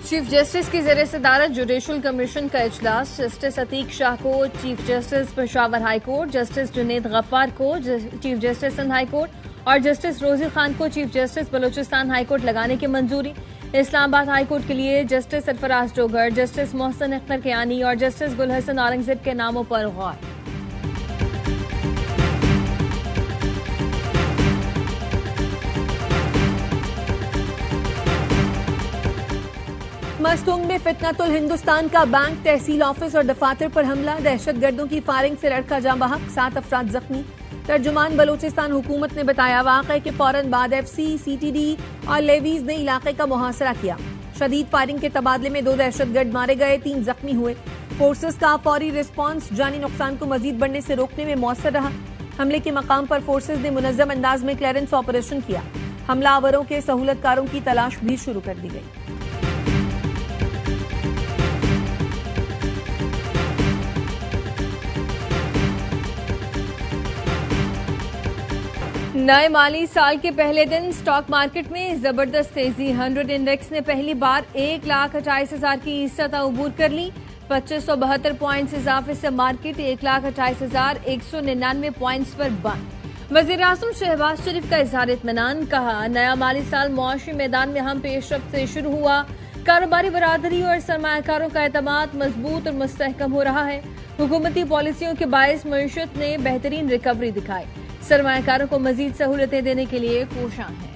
Chief justice की ज़रिए सदारत जुडिशल कमीशन का इजलास। जस्टिस अतीक शाह को chief justice Peshawar high court, justice Junaid Ghaffar को chief justice Sindh high court और जस्टिस रोजी खान को chief justice Balochistan high court लगाने की मंजूरी। इस्लामाबाद हाई कोर्ट के लिए जस्टिस सरफराज डोगर, जस्टिस मोहसिन अख्तर कियानी और जस्टिस गुलहसन औरंगजेब के नामों पर गौर। मस्तूंग में फितनतुल हिंदुस्तान का बैंक, तहसील ऑफिस और दफातर पर हमला। दहशतगर्दों की फायरिंग से लड़का जाँ बहक, 7 अफराद जख्मी। तर्जुमान बलूचिस्तान हुकूमत ने बताया वाक़े के फौरन बाद FC, CTD और लेवीज ने इलाके का मुहासरा किया। शदीद फायरिंग के तबादले में 2 दहशतगर्द मारे गए, 3 जख्मी हुए। फोर्सेस का फौरी रिस्पॉन्स जानी नुकसान को मजीद बढ़ने से रोकने में मौसर रहा। हमले के मकाम पर फोर्सेस ने मुनज़्ज़म अंदाज में क्लियरेंस ऑपरेशन किया। हमलावरों के सहूलतकारों की तलाश भी शुरू कर दी गई। नए माली साल के पहले दिन स्टॉक मार्केट में जबरदस्त तेजी। 100 इंडेक्स ने पहली बार 1,28,000 की सतह अबूर कर ली। 2572 पॉइंट्स इजाफे से मार्केट 1,28,199 पॉइंट्स पर बंद। वज़ीर-ए-आज़म शहबाज शरीफ का इज़हार इत्मीनान। कहा, नया माली साल मुआशी मैदान में हम पेशरफ्त से शुरू हुआ। कारोबारी बरादरी और सरमायाकारों का एतमाद मजबूत और मुस्तहकम हो रहा है। हुकूमती पॉलिसियों के बायस मईशत ने बेहतरीन रिकवरी दिखाई। सरमायाकारों को मजीद सहूलतें देने के लिए कोशां है।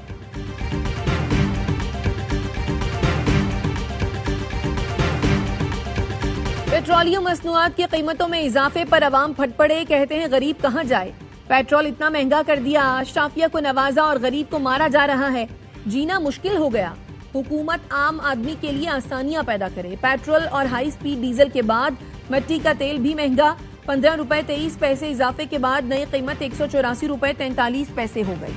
पेट्रोलियम मसनूआत की कीमतों में इजाफे पर अवाम फट पड़े। कहते हैं गरीब कहां जाए, पेट्रोल इतना महंगा कर दिया, अशराफिया को नवाजा और गरीब को मारा जा रहा है। जीना मुश्किल हो गया। हुकूमत आम आदमी के लिए आसानियां पैदा करे। पेट्रोल और हाई स्पीड डीजल के बाद मिट्टी का तेल भी महंगा। 15 रुपए 23 पैसे इजाफे के बाद नई कीमत 184 रुपए 43 पैसे हो गई।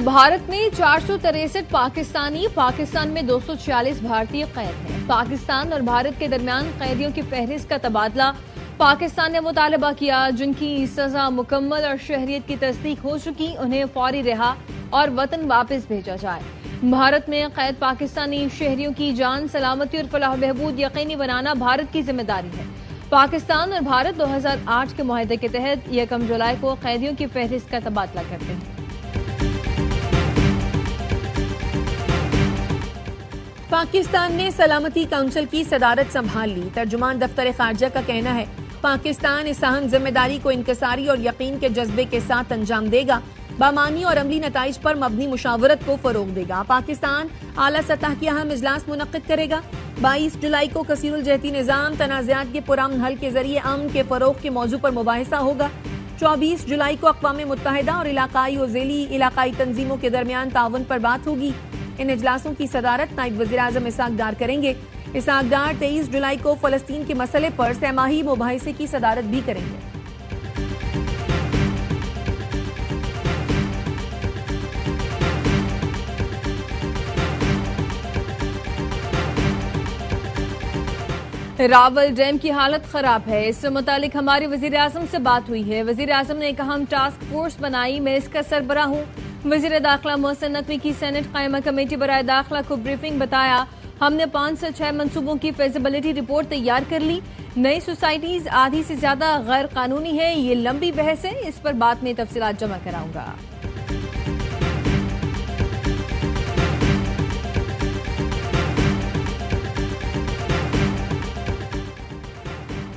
भारत में 463 पाकिस्तानी, पाकिस्तान में 246 भारतीय कैद हैं। पाकिस्तान और भारत के दरमियान कैदियों की फहरिस्त का तबादला। पाकिस्तान ने मुतालबा किया जिनकी सजा मुकम्मल और शहरियत की तस्दीक हो चुकी, उन्हें फौरी रिहा और वतन वापस भेजा जाए। भारत में कैद पाकिस्तानी शहरियों की जान, सलामती और फलाह बहबूद यकीनी बनाना भारत की जिम्मेदारी है। पाकिस्तान और भारत 2008 के मुआहदे के तहत 1 जुलाई को कैदियों की फहरिस्त का तबादला करते हैं। पाकिस्तान ने सलामती काउंसिल की सदारत संभाल ली। तर्जुमान दफ्तर खारजा का कहना है पाकिस्तान इस अहम जिम्मेदारी को इंकसारी और यकीन के जज्बे के साथ अंजाम देगा। बामानी और अमली नताइज पर मबनी मुशावरत को फरोग देगा। पाकिस्तान आला सतह की अहम इजलास मुनक्किद करेगा। 22 जुलाई को कसीरुल जहती निजाम तनाज़ात के पुरअमन हल के जरिए अमन के फरोग के मौजू पर मुबाहिसा होगा। 24 जुलाई को अक़वाम मुत्तहिदा और इलाकाई और ज़ेली इलाकाई तंजीमों के दरमियान ताउन पर बात होगी। इन इजलासों की सदारत नायब वज़ीर-ए-आज़म इसहाक डार करेंगे। इसहाक डार 23 जुलाई को फलस्तीन के मसले पर सहमाही मुबाहिसे की सदारत भी करेंगे। रावल डैम की हालत खराब है। इससे मुतालिक हमारी वज़ीर-ए-आज़म से बात हुई है। वज़ीर-ए-आज़म ने एक अहम टास्क फोर्स बनाई, मैं इसका सरबराह हूँ। वज़ीर दाखिला मोहसिन नकवी की सेनेट कायमा कमेटी बराए दाखिला को ब्रीफिंग। बताया, हमने 5 से 6 मंसूबों की फेजिबिलिटी रिपोर्ट तैयार कर ली। नई सोसाइटीज आधी से ज्यादा गैर कानूनी है। ये लंबी बहस है, इस पर बाद में तफसीलात जमा कराऊंगा।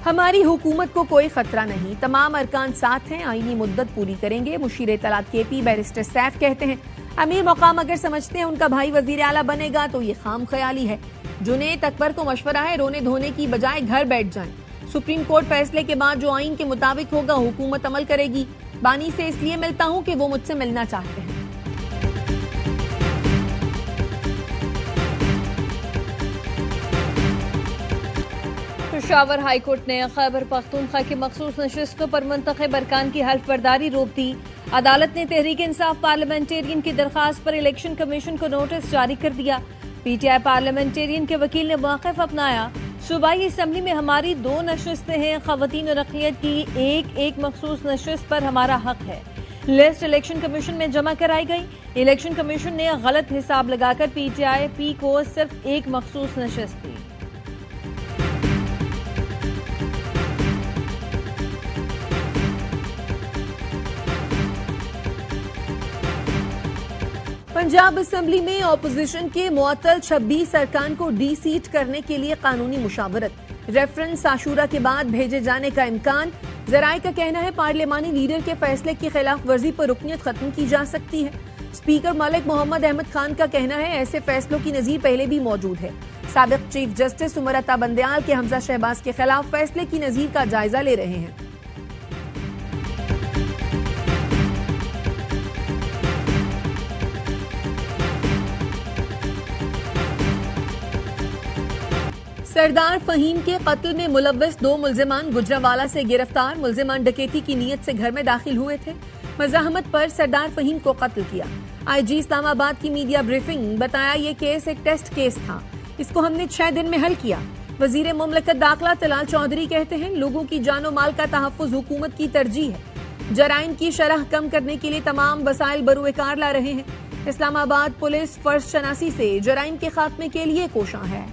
हमारी हुकूमत को कोई खतरा नहीं, तमाम अरकान साथ हैं, आईनी मुद्दत पूरी करेंगे। मुशीर इत्तलात KP बैरिस्टर सैफ कहते हैं अमीर मकाम अगर समझते हैं उनका भाई वजीर आला बनेगा तो ये खाम ख्याली है। जुनैद अकबर को मशवरा है रोने धोने की बजाय घर बैठ जाएं। सुप्रीम कोर्ट फैसले के बाद जो आइन के मुताबिक होगा हुकूमत अमल करेगी। बानी से इसलिए मिलता हूं कि वो मुझसे मिलना चाहते हैं। पेशावर हाई कोर्ट ने खैबर पख्तूनख्वा की मखसूस नशिस्तों पर मुंतखब अरकान की हल्फ बर्दारी रोक दी। अदालत ने तहरीक इंसाफ पार्लियामेंटेरियन की दरखास्त पर इलेक्शन कमीशन को नोटिस जारी कर दिया। PTI पार्लियामेंटेरियन के वकील ने मौक़िफ़ अपनाया। सूबाई असम्बली में हमारी 2 नशिस्तें हैं। ख़वातीन और अक़लियत की एक मखसूस नशिस्त पर हमारा हक है। लिस्ट इलेक्शन कमीशन में जमा कराई गई। इलेक्शन कमीशन ने गलत हिसाब लगाकर PTI-P को सिर्फ एक मखसूस नशिस्त दी। पंजाब असेंबली में ऑपोजिशन के मुअत्तल 26 अरकान को डी-सीट करने के लिए कानूनी मुशावरत। रेफरेंस आशूरा के बाद भेजे जाने का इम्कान। जराये का कहना है पार्लियामानी लीडर के फैसले की खिलाफ वर्जी पर रुकनियत खत्म की जा सकती है। स्पीकर मलिक मोहम्मद अहमद खान का कहना है ऐसे फैसलों की नजीर पहले भी मौजूद है। साबिक चीफ जस्टिस उमर अता बंदयाल के हमजा शहबाज के खिलाफ फैसले की नजीर का जायजा ले रहे हैं। सरदार फहीम के कत्ल में मुलव्वस 2 मुल्जिमान गुजरावाला से गिरफ्तार। मुल्जिमान डकैती की नीयत से घर में दाखिल हुए थे। मज़ाहमत पर सरदार फहीम को कत्ल किया। IG इस्लामाबाद की मीडिया ब्रीफिंग। बताया ये केस एक टेस्ट केस था, इसको हमने 6 दिन में हल किया। वजीर मुमलकत दाखिला तलाल चौधरी कहते हैं लोगों की जानो माल का तहफ़्फ़ुज़ हुकूमत की तरजीह है। जराइम की शरह कम करने के लिए तमाम वसाइल बरूएकार ला रहे हैं। इस्लामाबाद पुलिस फर्ज शनासी से जराइम के खात्मे के लिए कोशां है।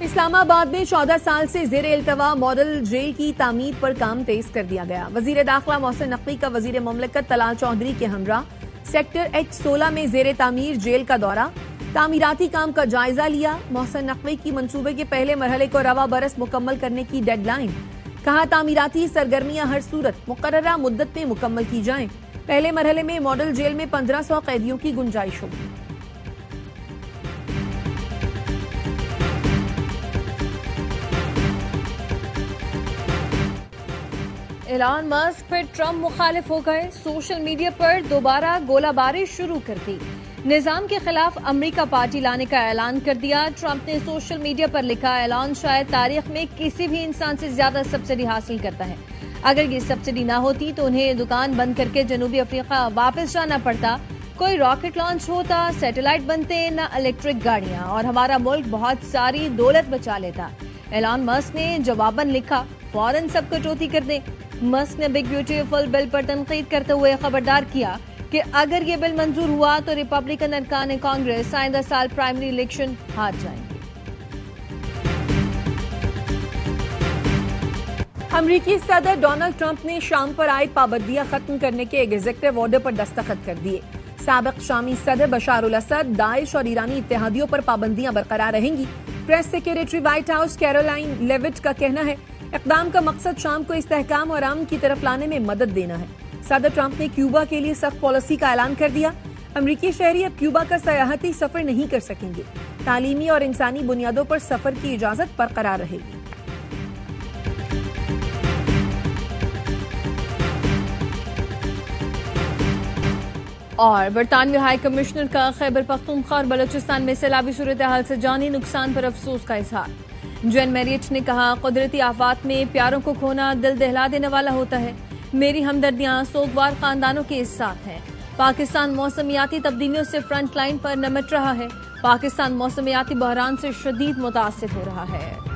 इस्लामाबाद में 14 साल से जेर इल्तवा मॉडल जेल की तामीर पर काम तेज कर दिया गया। वजीर दाखिला मोहसिन नकवी का वजीर मुमलकत तलाल चौधरी के हमरा सेक्टर H16 में जेर तामीर जेल का दौरा, तामीराती काम का जायजा लिया। मोहसिन नकवी की मंसूबे के पहले मरहले को रवा बरस मुकम्मल करने की डेडलाइन। कहा तामीराती सरगर्मियां हर सूरत मुकर्ररा मुद्दत में मुकम्मल की जाएं। पहले मरहले में मॉडल जेल में 1500 कैदियों की गुंजाइश होगी। एलन मस्क फिर ट्रंप मुखालिफ हो गए। सोशल मीडिया पर दोबारा गोलाबारी शुरू कर दी। निजाम के खिलाफ अमेरिका पार्टी लाने का ऐलान कर दिया। ट्रंप ने सोशल मीडिया पर लिखा ऐलान शायद तारीख में किसी भी इंसान से ज्यादा सब्सिडी हासिल करता है। अगर ये सब्सिडी ना होती तो उन्हें दुकान बंद करके जनूबी अफ्रीका वापस जाना पड़ता, कोई रॉकेट लॉन्च होता, सैटेलाइट बनते, न इलेक्ट्रिक गाड़ियां, और हमारा मुल्क बहुत सारी दौलत बचा लेता। एलन मस्क ने जवाबन लिखा फौरन सब कटौती कर दे। मस्क ने बिग ब्यूटीफुल बिल पर तनकीद करते हुए खबरदार किया कि अगर ये बिल मंजूर हुआ तो रिपब्लिकन अरकान कांग्रेस आइंदा साल प्राइमरी इलेक्शन हार जाएंगे। अमरीकी सदर डोनाल्ड ट्रंप ने शाम पर आयद पाबंदियां खत्म करने के एग्जीक्यूटिव ऑर्डर पर दस्तखत कर दिए। साबिक शामी सदर बशार उल असद, दाइश और ईरानी इत्तेहादियों पर पाबंदियां बरकरार रहेंगी। Press secretary White House Caroline Leavitt का कहना है इक़दाम का मकसद शाम को इस्तेहकाम और अमन की तरफ लाने में मदद देना है। सदर ट्रंप ने क्यूबा के लिए सख्त पॉलिसी का ऐलान कर दिया। अमरीकी शहरी अब क्यूबा का सयाहती सफर नहीं कर सकेंगे। तालीमी और इंसानी बुनियादों पर सफर की इजाजत बरकरार रहेगी। और बरतानवी हाई कमिश्नर का खैबर पख्तूनख्वा और बलूचिस्तान में सैलाबी सूरत हाल से जानी नुकसान पर अफसोस का इजहार। जैन मैरियट ने कहा कुदरती आफात में प्यारों को खोना दिल दहला देने वाला होता है। मेरी हमदर्दियां सोगवार खानदानों के साथ हैं। पाकिस्तान मौसमियाती तब्दीलियों से फ्रंट लाइन पर निमट रहा है। पाकिस्तान मौसमियाती बहरान से शदीद मुतासिर हो रहा है।